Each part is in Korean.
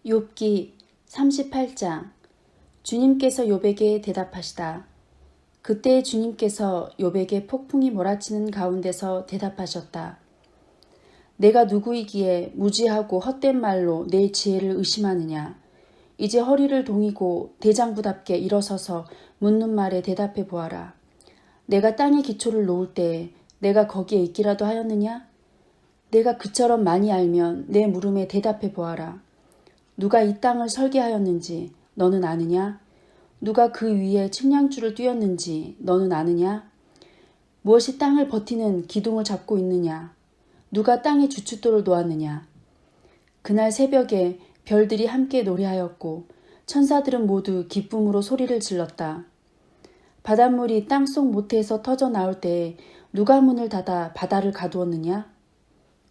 욥기 38장. 주님께서 욥에게 대답하시다. 그때 주님께서 욥에게 폭풍이 몰아치는 가운데서 대답하셨다. 내가 누구이기에 무지하고 헛된 말로 내 지혜를 의심하느냐. 이제 허리를 동이고 대장부답게 일어서서 묻는 말에 대답해 보아라. 내가 땅에 기초를 놓을 때에 내가 거기에 있기라도 하였느냐? 내가 그처럼 많이 알면 내 물음에 대답해 보아라. 누가 이 땅을 설계하였는지 너는 아느냐? 누가 그 위에 측량줄을 띄었는지 너는 아느냐? 무엇이 땅을 버티는 기둥을 잡고 있느냐? 누가 땅에 주춧돌을 놓았느냐? 그날 새벽에 별들이 함께 노래하였고 천사들은 모두 기쁨으로 소리를 질렀다. 바닷물이 땅속 모태에서 터져 나올 때에 누가 문을 닫아 바다를 가두었느냐?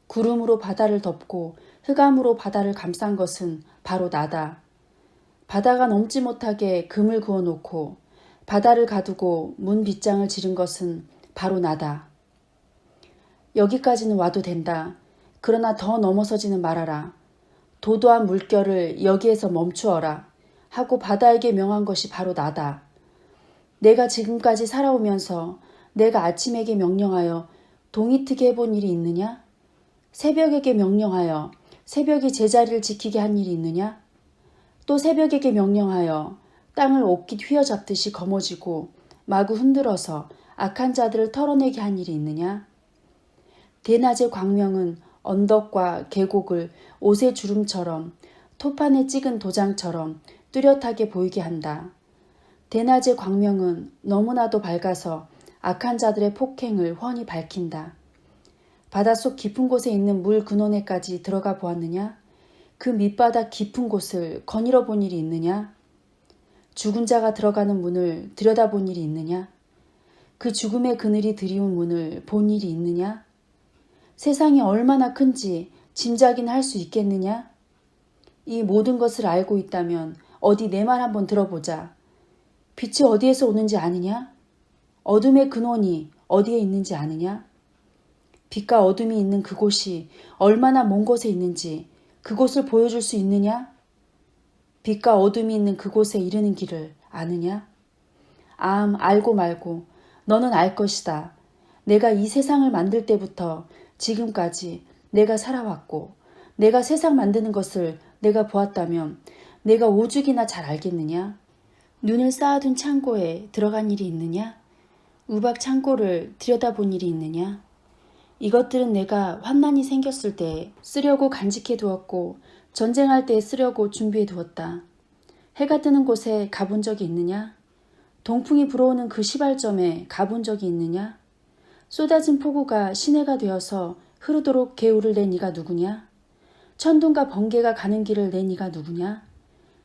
구름으로 바다를 덮고 흑암으로 바다를 감싼 것은 바로 나다. 바다가 넘지 못하게 금을 그어놓고 바다를 가두고 문 빗장을 지른 것은 바로 나다. 여기까지는 와도 된다. 그러나 더 넘어서지는 말아라. 도도한 물결을 여기에서 멈추어라 하고 바다에게 명한 것이 바로 나다. 내가 지금까지 살아오면서 내가 아침에게 명령하여 동이 트게 해본 일이 있느냐? 새벽에게 명령하여 새벽이 제자리를 지키게 한 일이 있느냐? 또 새벽에게 명령하여 땅을 옷깃 휘어잡듯이 거머쥐고 마구 흔들어서 악한 자들을 털어내게 한 일이 있느냐? 대낮의 광명은 언덕과 계곡을 옷의 주름처럼 토판에 찍은 도장처럼 뚜렷하게 보이게 한다. 대낮의 광명은 너무나도 밝아서 악한 자들의 폭행을 훤히 밝힌다. 바닷속 깊은 곳에 있는 물 근원에까지 들어가 보았느냐? 그 밑바닥 깊은 곳을 거닐어 본 일이 있느냐? 죽은 자가 들어가는 문을 들여다본 일이 있느냐? 그 죽음의 그늘이 드리운 문을 본 일이 있느냐? 세상이 얼마나 큰지 짐작이나 할 수 있겠느냐? 이 모든 것을 알고 있다면 어디 내 말 한번 들어보자. 빛이 어디에서 오는지 아느냐? 어둠의 근원이 어디에 있는지 아느냐? 빛과 어둠이 있는 그곳이 얼마나 먼 곳에 있는지 그곳을 보여줄 수 있느냐? 빛과 어둠이 있는 그곳에 이르는 길을 아느냐? 알고 말고 너는 알 것이다. 내가 이 세상을 만들 때부터 지금까지 내가 살아왔고 내가 세상 만드는 것을 내가 보았다면 내가 오죽이나 잘 알겠느냐? 눈을 쌓아둔 창고에 들어간 일이 있느냐? 우박 창고를 들여다본 일이 있느냐? 이것들은 내가 환난이 생겼을 때 쓰려고 간직해 두었고 전쟁할 때 쓰려고 준비해 두었다. 해가 뜨는 곳에 가본 적이 있느냐? 동풍이 불어오는 그 시발점에 가본 적이 있느냐? 쏟아진 폭우가 시내가 되어서 흐르도록 개울을 낸 이가 누구냐? 천둥과 번개가 가는 길을 낸 이가 누구냐?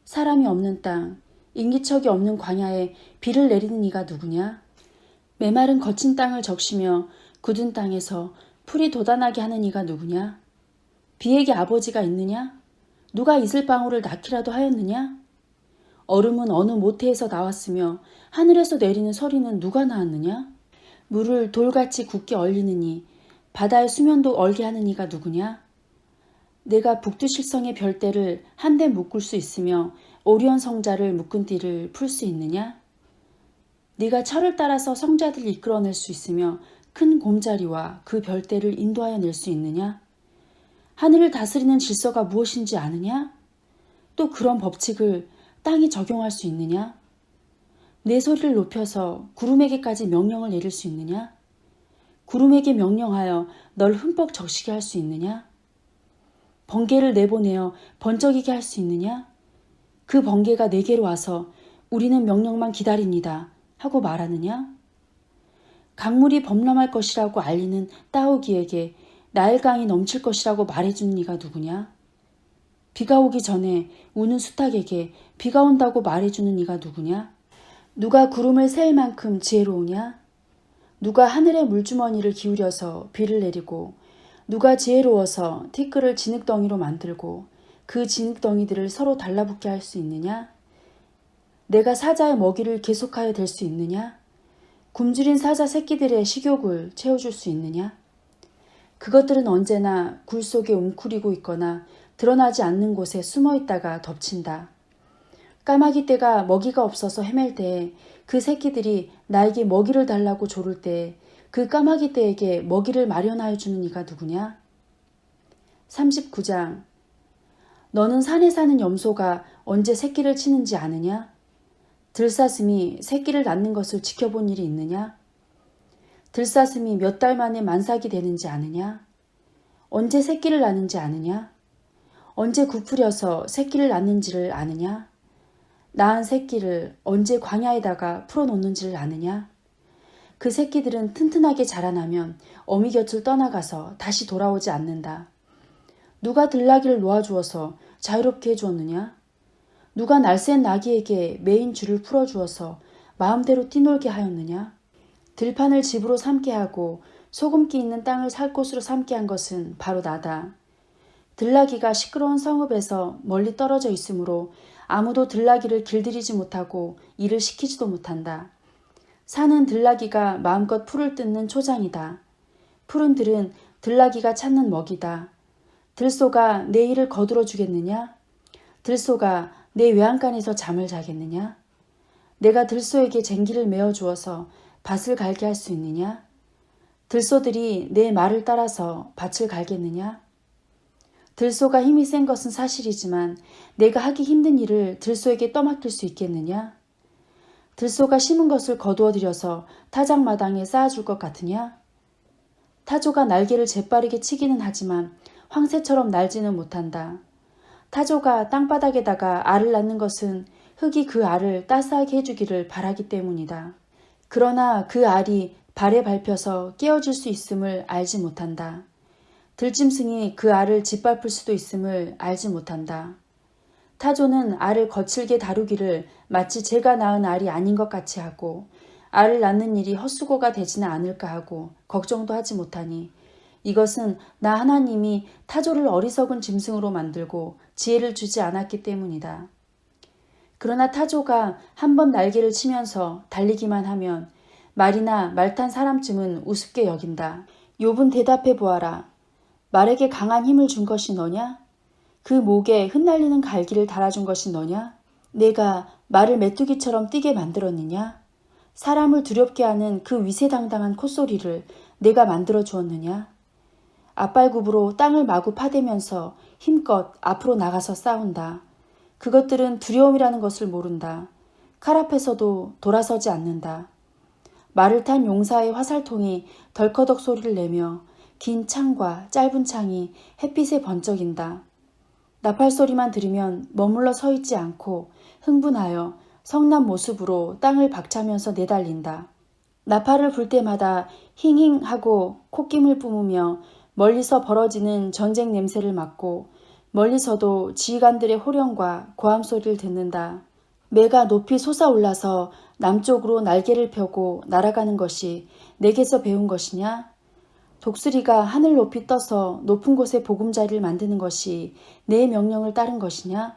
사람이 없는 땅, 인기척이 없는 광야에 비를 내리는 이가 누구냐? 메마른 거친 땅을 적시며 굳은 땅에서 풀이 돋아나게 하는 이가 누구냐? 비에게 아버지가 있느냐? 누가 이슬방울을 낳기라도 하였느냐? 얼음은 어느 모태에서 나왔으며 하늘에서 내리는 서리는 누가 낳았느냐? 물을 돌같이 굳게 얼리느니 바다의 수면도 얼게 하는 이가 누구냐? 내가 북두실성의 별대를 한데 묶을 수 있으며 오리온 성자를 묶은 띠를 풀 수 있느냐? 네가 철을 따라서 성자들을 이끌어낼 수 있으며 큰 곰자리와 그 별대를 인도하여 낼 수 있느냐? 하늘을 다스리는 질서가 무엇인지 아느냐? 또 그런 법칙을 땅이 적용할 수 있느냐? 내 소리를 높여서 구름에게까지 명령을 내릴 수 있느냐? 구름에게 명령하여 널 흠뻑 적시게 할 수 있느냐? 번개를 내보내어 번쩍이게 할 수 있느냐? 그 번개가 내게로 와서 우리는 명령만 기다립니다 하고 말하느냐? 강물이 범람할 것이라고 알리는 따오기에게 나일강이 넘칠 것이라고 말해주는 이가 누구냐? 비가 오기 전에 우는 수탉에게 비가 온다고 말해주는 이가 누구냐? 누가 구름을 세일 만큼 지혜로우냐? 누가 하늘의 물주머니를 기울여서 비를 내리고 누가 지혜로워서 티끌을 진흙덩이로 만들고 그 진흙덩이들을 서로 달라붙게 할 수 있느냐? 내가 사자의 먹이를 계속하여 댈 수 있느냐? 굶주린 사자 새끼들의 식욕을 채워줄 수 있느냐? 그것들은 언제나 굴 속에 웅크리고 있거나 드러나지 않는 곳에 숨어 있다가 덮친다. 까마귀 떼가 먹이가 없어서 헤맬 때 그 새끼들이 나에게 먹이를 달라고 조를 때 그 까마귀 떼에게 먹이를 마련하여 주는 이가 누구냐? 39장. 너는 산에 사는 염소가 언제 새끼를 치는지 아느냐? 들사슴이 새끼를 낳는 것을 지켜본 일이 있느냐? 들사슴이 몇 달 만에 만삭이 되는지 아느냐? 언제 새끼를 낳는지 아느냐? 언제 굽으려서 새끼를 낳는지를 아느냐? 낳은 새끼를 언제 광야에다가 풀어놓는지를 아느냐? 그 새끼들은 튼튼하게 자라나면 어미 곁을 떠나가서 다시 돌아오지 않는다. 누가 들나귀를 놓아주어서 자유롭게 해주었느냐? 누가 날쌘 나귀에게 매인 줄을 풀어주어서 마음대로 뛰놀게 하였느냐? 들판을 집으로 삼게 하고 소금기 있는 땅을 살 곳으로 삼게 한 것은 바로 나다. 들나귀가 시끄러운 성읍에서 멀리 떨어져 있으므로 아무도 들나귀를 길들이지 못하고 일을 시키지도 못한다. 산은 들나귀가 마음껏 풀을 뜯는 초장이다. 푸른 들은 들나귀가 찾는 먹이다. 들소가 내 일을 거들어 주겠느냐? 들소가 내 외양간에서 잠을 자겠느냐? 내가 들소에게 쟁기를 메어 주어서 밭을 갈게 할 수 있느냐? 들소들이 내 말을 따라서 밭을 갈겠느냐? 들소가 힘이 센 것은 사실이지만 내가 하기 힘든 일을 들소에게 떠맡길 수 있겠느냐? 들소가 심은 것을 거두어 들여서 타작마당에 쌓아줄 것 같으냐? 타조가 날개를 재빠르게 치기는 하지만 황새처럼 날지는 못한다. 타조가 땅바닥에다가 알을 낳는 것은 흙이 그 알을 따스하게 해주기를 바라기 때문이다. 그러나 그 알이 발에 밟혀서 깨어질 수 있음을 알지 못한다. 들짐승이 그 알을 짓밟을 수도 있음을 알지 못한다. 타조는 알을 거칠게 다루기를 마치 제가 낳은 알이 아닌 것 같이 하고 알을 낳는 일이 헛수고가 되지는 않을까 하고 걱정도 하지 못하니 이것은 나 하나님이 타조를 어리석은 짐승으로 만들고 지혜를 주지 않았기 때문이다. 그러나 타조가 한번 날개를 치면서 달리기만 하면 말이나 말 탄 사람쯤은 우습게 여긴다. 욥은 대답해 보아라. 말에게 강한 힘을 준 것이 너냐? 그 목에 흩날리는 갈기를 달아준 것이 너냐? 내가 말을 메뚜기처럼 뛰게 만들었느냐? 사람을 두렵게 하는 그 위세당당한 콧소리를 내가 만들어 주었느냐? 앞발굽으로 땅을 마구 파대면서 힘껏 앞으로 나가서 싸운다. 그것들은 두려움이라는 것을 모른다. 칼 앞에서도 돌아서지 않는다. 말을 탄 용사의 화살통이 덜커덕 소리를 내며 긴 창과 짧은 창이 햇빛에 번쩍인다. 나팔 소리만 들으면 머물러 서 있지 않고 흥분하여 성난 모습으로 땅을 박차면서 내달린다. 나팔을 불 때마다 힝힝 하고 콧김을 뿜으며 멀리서 벌어지는 전쟁 냄새를 맡고 멀리서도 지휘관들의 호령과 고함 소리를 듣는다. 매가 높이 솟아올라서 남쪽으로 날개를 펴고 날아가는 것이 내게서 배운 것이냐? 독수리가 하늘 높이 떠서 높은 곳에 보금자리를 만드는 것이 내 명령을 따른 것이냐?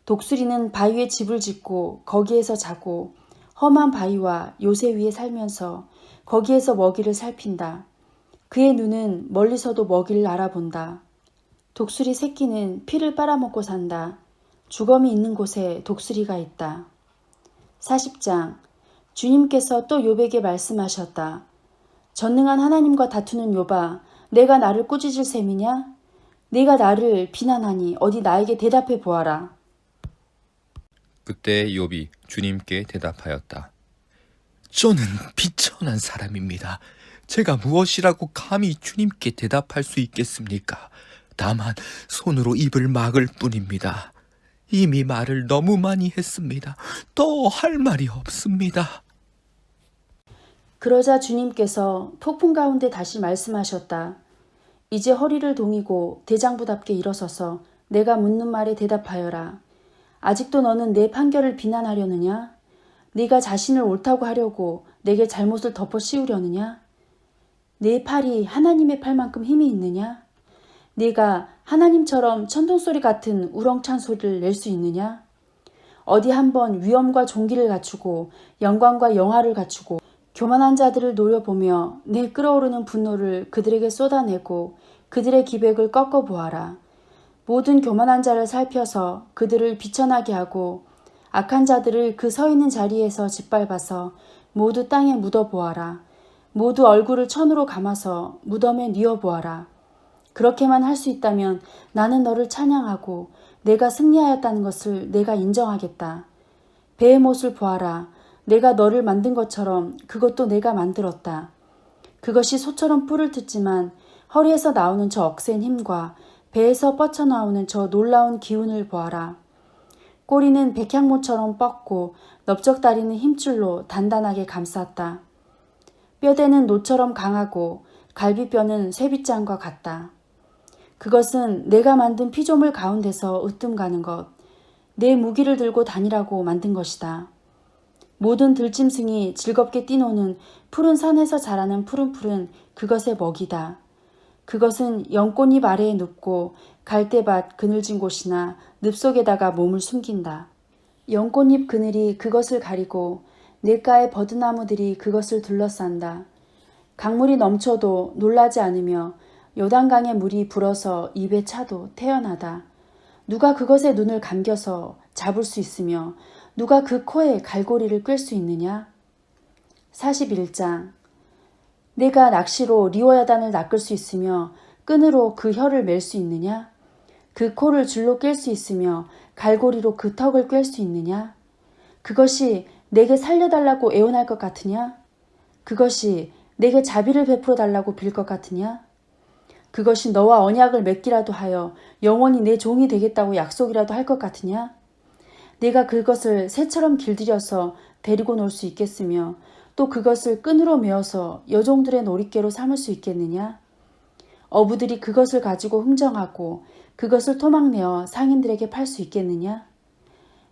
독수리는 바위에 집을 짓고 거기에서 자고 험한 바위와 요새 위에 살면서 거기에서 먹이를 살핀다. 그의 눈은 멀리서도 먹이를 알아본다. 독수리 새끼는 피를 빨아먹고 산다. 주검이 있는 곳에 독수리가 있다. 40장. 주님께서 또 욥에게 말씀하셨다. 전능한 하나님과 다투는 욥아, 내가 나를 꾸짖을 셈이냐? 네가 나를 비난하니 어디 나에게 대답해 보아라. 그때 욥이 주님께 대답하였다. 저는 비천한 사람입니다. 제가 무엇이라고 감히 주님께 대답할 수 있겠습니까? 다만 손으로 입을 막을 뿐입니다. 이미 말을 너무 많이 했습니다. 더 할 말이 없습니다. 그러자 주님께서 폭풍 가운데 다시 말씀하셨다. 이제 허리를 동이고 대장부답게 일어서서 내가 묻는 말에 대답하여라. 아직도 너는 내 판결을 비난하려느냐? 네가 자신을 옳다고 하려고 내게 잘못을 덮어 씌우려느냐? 내 팔이 하나님의 팔만큼 힘이 있느냐? 네가 하나님처럼 천둥소리 같은 우렁찬 소리를 낼 수 있느냐? 어디 한번 위엄과 존귀를 갖추고 영광과 영화를 갖추고 교만한 자들을 노려보며 내 끓어오르는 분노를 그들에게 쏟아내고 그들의 기백을 꺾어보아라. 모든 교만한 자를 살펴서 그들을 비천하게 하고 악한 자들을 그 서 있는 자리에서 짓밟아서 모두 땅에 묻어보아라. 모두 얼굴을 천으로 감아서 무덤에 뉘어보아라. 그렇게만 할 수 있다면 나는 너를 찬양하고 내가 승리하였다는 것을 내가 인정하겠다. 배의 못을 보아라. 내가 너를 만든 것처럼 그것도 내가 만들었다. 그것이 소처럼 뿔을 뜯지만 허리에서 나오는 저 억센 힘과 배에서 뻗쳐나오는 저 놀라운 기운을 보아라. 꼬리는 백향모처럼 뻗고 넓적다리는 힘줄로 단단하게 감쌌다. 뼈대는 노처럼 강하고 갈비뼈는 쇠빗장과 같다. 그것은 내가 만든 피조물 가운데서 으뜸가는 것, 내 무기를 들고 다니라고 만든 것이다. 모든 들짐승이 즐겁게 뛰노는 푸른 산에서 자라는 푸른 풀은 그것의 먹이다. 그것은 연꽃잎 아래에 눕고 갈대밭 그늘진 곳이나 늪속에다가 몸을 숨긴다. 연꽃잎 그늘이 그것을 가리고 냇가의 버드나무들이 그것을 둘러싼다. 강물이 넘쳐도 놀라지 않으며 요단강의 물이 불어서 입에 차도 태연하다. 누가 그것의 눈을 감겨서 잡을 수 있으며 누가 그 코에 갈고리를 꿰 수 있느냐? 41장. 내가 낚시로 리워야단을 낚을 수 있으며 끈으로 그 혀를 맬 수 있느냐? 그 코를 줄로 깰 수 있으며 갈고리로 그 턱을 꿰 수 있느냐? 그것이 내게 살려달라고 애원할 것 같으냐? 그것이 내게 자비를 베풀어 달라고 빌 것 같으냐? 그것이 너와 언약을 맺기라도 하여 영원히 내 종이 되겠다고 약속이라도 할 것 같으냐? 내가 그것을 새처럼 길들여서 데리고 놀 수 있겠으며 또 그것을 끈으로 메어서 여종들의 놀이개로 삼을 수 있겠느냐? 어부들이 그것을 가지고 흥정하고 그것을 토막내어 상인들에게 팔 수 있겠느냐?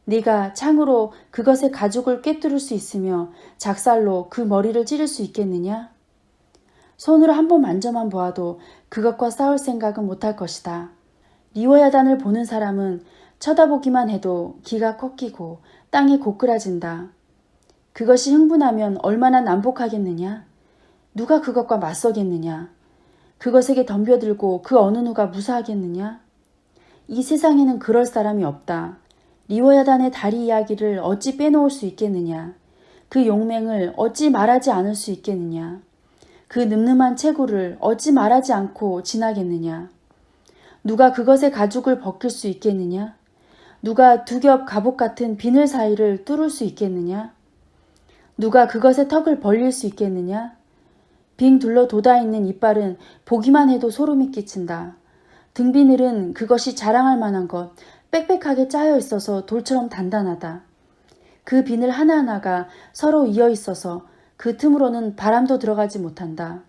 네가 창으로 그것의 가죽을 꿰뚫을 수 있으며 작살로 그 머리를 찌를 수 있겠느냐? 손으로 한 번 만져만 보아도 그것과 싸울 생각은 못할 것이다. 리워야단을 보는 사람은 쳐다보기만 해도 기가 꺾이고 땅이 고꾸라진다. 그것이 흥분하면 얼마나 난폭하겠느냐? 누가 그것과 맞서겠느냐? 그것에게 덤벼들고 그 어느 누가 무사하겠느냐? 이 세상에는 그럴 사람이 없다. 리워야단의 다리 이야기를 어찌 빼놓을 수 있겠느냐? 그 용맹을 어찌 말하지 않을 수 있겠느냐? 그 늠름한 체구를 어찌 말하지 않고 지나겠느냐? 누가 그것의 가죽을 벗길 수 있겠느냐? 누가 두 겹 갑옷 같은 비늘 사이를 뚫을 수 있겠느냐? 누가 그것의 턱을 벌릴 수 있겠느냐? 빙 둘러 돋아있는 이빨은 보기만 해도 소름이 끼친다. 등비늘은 그것이 자랑할 만한 것, 빽빽하게 짜여 있어서 돌처럼 단단하다. 그 비늘 하나하나가 서로 이어 있어서 그 틈으로는 바람도 들어가지 못한다.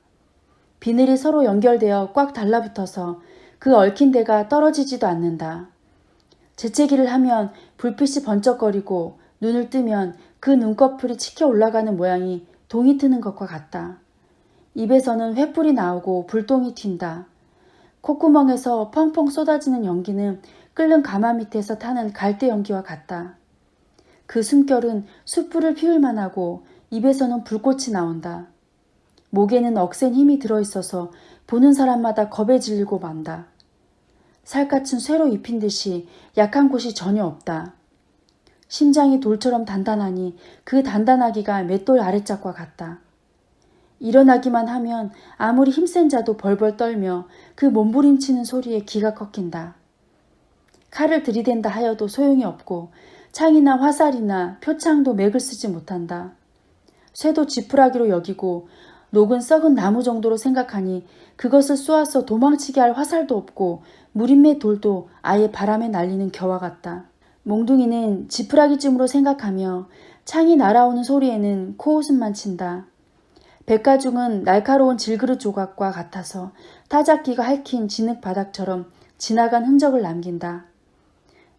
비늘이 서로 연결되어 꽉 달라붙어서 그 얽힌 데가 떨어지지도 않는다. 재채기를 하면 불빛이 번쩍거리고 눈을 뜨면 그 눈꺼풀이 치켜 올라가는 모양이 동이 트는 것과 같다. 입에서는 횃불이 나오고 불똥이 튄다. 콧구멍에서 펑펑 쏟아지는 연기는 끓는 가마 밑에서 타는 갈대 연기와 같다. 그 숨결은 숯불을 피울 만하고 입에서는 불꽃이 나온다. 목에는 억센 힘이 들어있어서 보는 사람마다 겁에 질리고 만다. 살갗은 쇠로 입힌 듯이 약한 곳이 전혀 없다. 심장이 돌처럼 단단하니 그 단단하기가 맷돌 아래짝과 같다. 일어나기만 하면 아무리 힘센 자도 벌벌 떨며 그 몸부림치는 소리에 기가 꺾인다. 칼을 들이댄다 하여도 소용이 없고 창이나 화살이나 표창도 맥을 쓰지 못한다. 쇠도 지푸라기로 여기고 녹은 썩은 나무 정도로 생각하니 그것을 쏘아서 도망치게 할 화살도 없고 무림의 돌도 아예 바람에 날리는 겨와 같다. 몽둥이는 지푸라기쯤으로 생각하며 창이 날아오는 소리에는 코웃음만 친다. 백가중은 날카로운 질그릇 조각과 같아서 타작기가 핥힌 진흙 바닥처럼 지나간 흔적을 남긴다.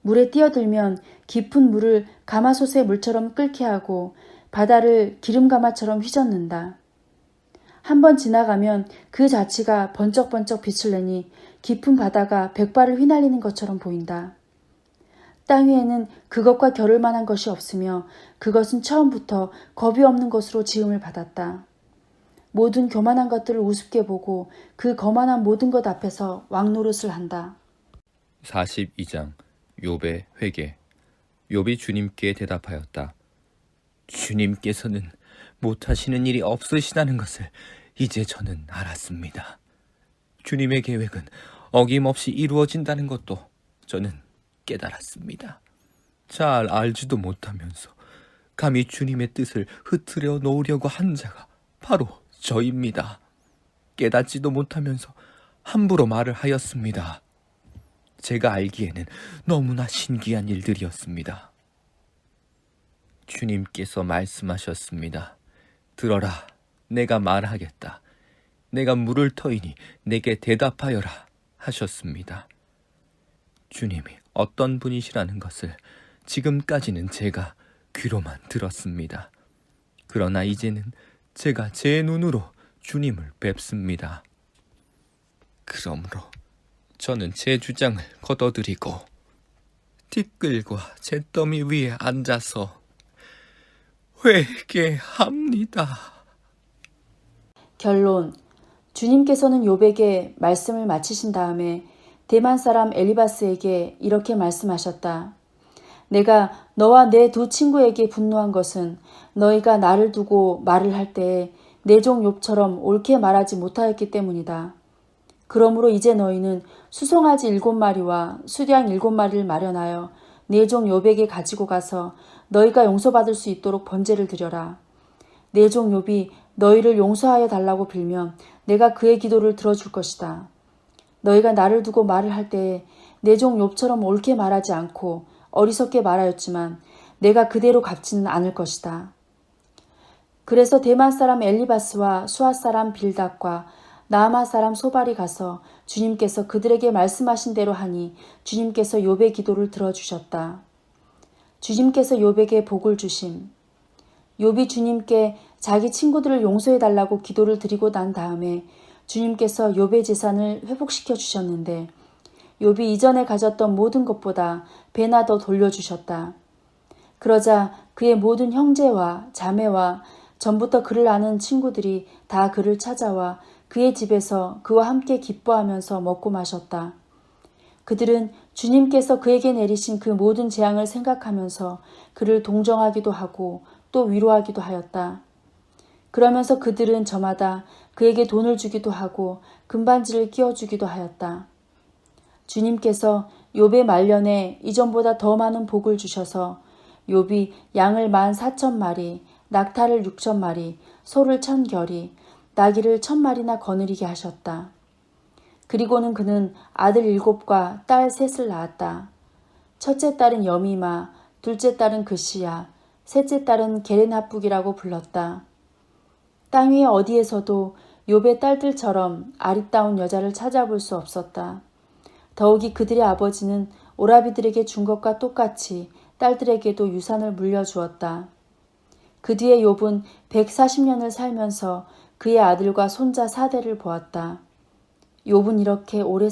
물에 뛰어들면 깊은 물을 가마솥의 물처럼 끓게 하고 바다를 기름가마처럼 휘젓는다. 한 번 지나가면 그 자치가 번쩍번쩍 빛을 내니 깊은 바다가 백발을 휘날리는 것처럼 보인다. 땅 위에는 그것과 겨룰 만한 것이 없으며 그것은 처음부터 겁이 없는 것으로 지음을 받았다. 모든 교만한 것들을 우습게 보고 그 거만한 모든 것 앞에서 왕노릇을 한다. 42장 욥의 회개. 욥이 주님께 대답하였다. 주님께서는 못하시는 일이 없으시다는 것을 이제 저는 알았습니다. 주님의 계획은 어김없이 이루어진다는 것도 저는 깨달았습니다. 잘 알지도 못하면서 감히 주님의 뜻을 흐트려 놓으려고 한 자가 바로 저입니다. 깨닫지도 못하면서 함부로 말을 하였습니다. 제가 알기에는 너무나 신기한 일들이었습니다. 주님께서 말씀하셨습니다. 들어라, 내가 말하겠다. 내가 물을 터이니 내게 대답하여라 하셨습니다. 주님이 어떤 분이시라는 것을 지금까지는 제가 귀로만 들었습니다. 그러나 이제는 제가 제 눈으로 주님을 뵙습니다. 그러므로 저는 제 주장을 걷어들이고 티끌과 잿더미 위에 앉아서 회개합니다. 결론. 주님께서는 욥에게 말씀을 마치신 다음에 대만 사람 엘리바스에게 이렇게 말씀하셨다. 내가 너와 내 두 친구에게 분노한 것은 너희가 나를 두고 말을 할 때에 내 종 욥처럼 옳게 말하지 못하였기 때문이다. 그러므로 이제 너희는 수송아지 7마리와 수량 7마리를 마련하여 내 종 욥에게 가지고 가서 너희가 용서받을 수 있도록 번제를 드려라. 내 종 욥이 너희를 용서하여 달라고 빌면 내가 그의 기도를 들어줄 것이다. 너희가 나를 두고 말을 할 때에 내 종 욥처럼 옳게 말하지 않고 어리석게 말하였지만 내가 그대로 갚지는 않을 것이다. 그래서 대만 사람 엘리바스와 수아 사람 빌닷과 나아마 사람 소발이 가서 주님께서 그들에게 말씀하신 대로 하니 주님께서 욥의 기도를 들어주셨다. 주님께서 욥에게 복을 주심. 욥이 주님께 자기 친구들을 용서해달라고 기도를 드리고 난 다음에 주님께서 욥의 재산을 회복시켜 주셨는데 욥이 이전에 가졌던 모든 것보다 배나 더 돌려주셨다. 그러자 그의 모든 형제와 자매와 전부터 그를 아는 친구들이 다 그를 찾아와 그의 집에서 그와 함께 기뻐하면서 먹고 마셨다. 그들은 주님께서 그에게 내리신 그 모든 재앙을 생각하면서 그를 동정하기도 하고 또 위로하기도 하였다. 그러면서 그들은 저마다 그에게 돈을 주기도 하고 금반지를 끼워주기도 하였다. 주님께서 욥의 말년에 이전보다 더 많은 복을 주셔서 욥이 양을 14,000마리, 낙타를 6,000마리, 소를 1,000결이, 나귀를 1,000마리나 거느리게 하셨다. 그리고는 그는 아들 7과 딸 3을 낳았다. 첫째 딸은 여미마, 둘째 딸은 그시야, 셋째 딸은 게렌하북이라고 불렀다. 땅 위에 어디에서도 욥의 딸들처럼 아리따운 여자를 찾아볼 수 없었다. 더욱이 그들의 아버지는 오라비들에게 준 것과 똑같이 딸들에게도 유산을 물려주었다. 그 뒤에 욥은 140년을 살면서 그의 아들과 손자 4대를 보았다. 욥은 이렇게 오래